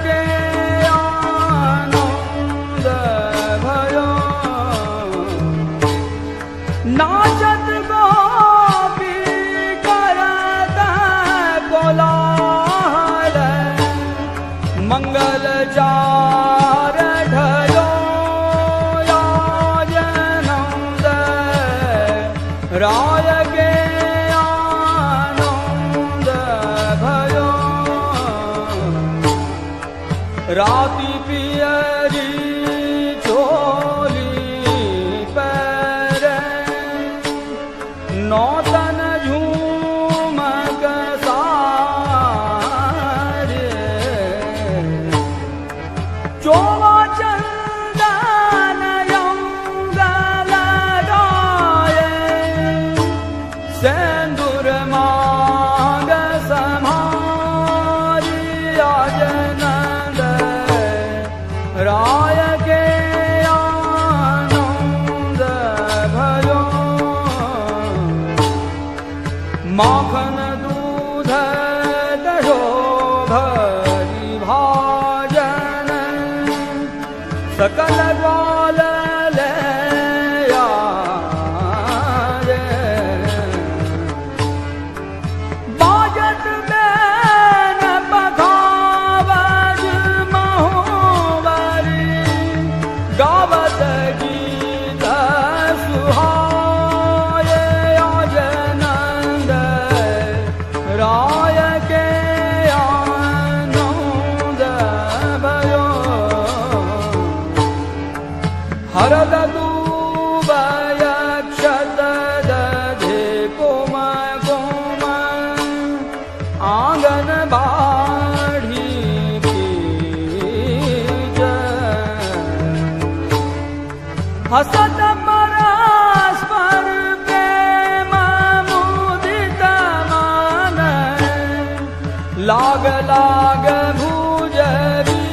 गे आनंद भयो नाचत गोपी करत कोलाहल मंगल चार ढयो याजनंद राय गे आनंद भयो राति पियरी चोली पैरे नौतन झूमक सारे चोवा चंदन यंगल डाये सेंदूर मांग समारी आजनंद राय के आनंद भयो माखन दूध दहो भरी भाजन सकल ग्वाल ले आरे बाजत बेन पखावज महोबरी गावत गीत सुहाए आजनंद राय के आनंद भयो हरद दूबय क्षत दधे कोम कोम आंगन बाढ़ी पीज हसत परस्पर प्रेम मुदित मन लाग लाग भुजरी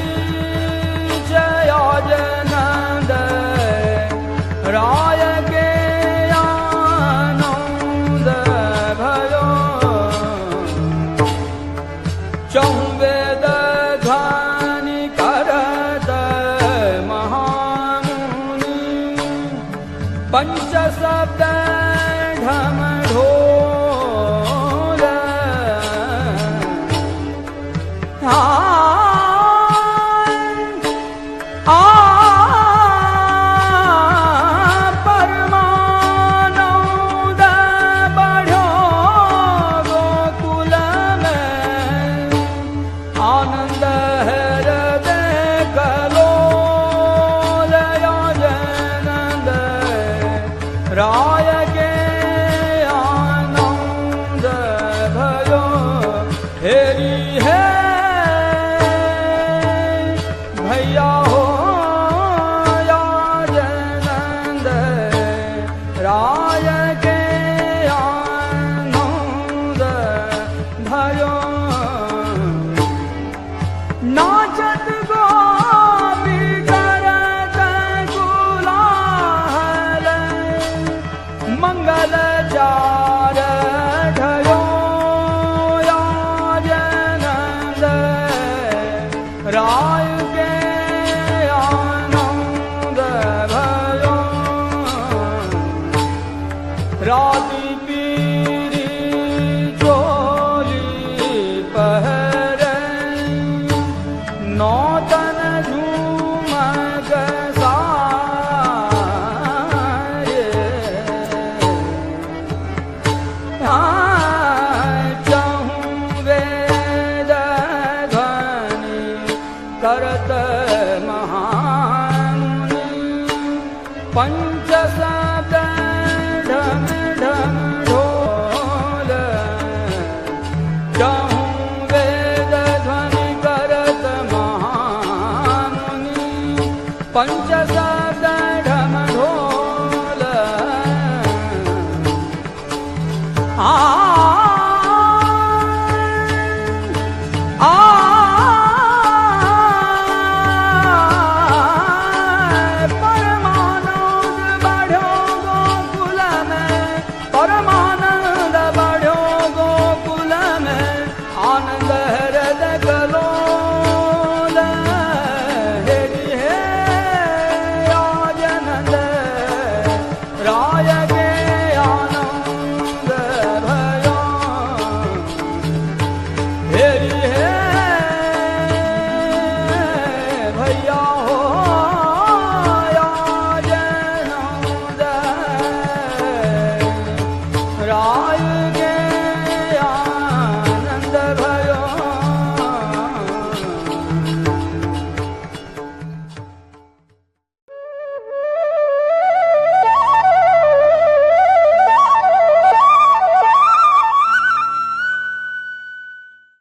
जयाजनंद राय के आनंद भयो चौवेद ध्वनि करत महामुनि पंच शब्द ढम ढोल परमानंद बढ़ो गोकुल में आनंद हृदय कलोल याजनंद राय के आनंद भयो हेरी है भैया हो याजनंद राय के आनंद भयो नाचत गोपी करत कोलाहल मंगल चार ढयो याजनंद राय के आनंद भयो राति पीरी चोली पहरे नौतन झूमक सारे चहु वेद ध्वनि करत महामुनि पंच शब्द ढम ढम ढोल चहु वेद ध्वनि करत महामुनि पंच